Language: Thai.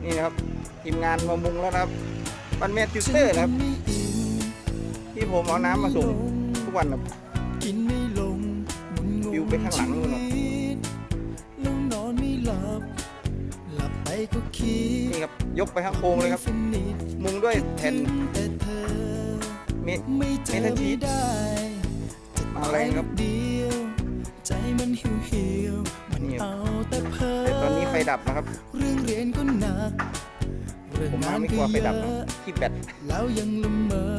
นี่นะครับทีมงานมามุงแล้วนะครับบ้านแม่ติวเตอร์นะครับที่ผมเอาน้ำมาส่งทุกวันนะกินไม่ลงวิวไปข้างหลังนู่นนะ แล้วนอนไม่หลับหลับไปก็คิด นี่ครับยกไปข้างโค้งเลยครับมุงด้วยแผ่น แต่เธอ เม ไม่เจอ ทัลชี ไม่ ท ได้จะ มาแรงครับ เดียวใจมันหิวหิวมัน นี่ เอาแต่เพ้อ แต่ตอนนี้ไฟดับนะครับ เรื่องเรียนก็หนักเรื่อง ผม งาม าน ไม่ก ก็ ลัวไฟ เย ดับ อะ นะขี้แบต แล้วยังละเมอ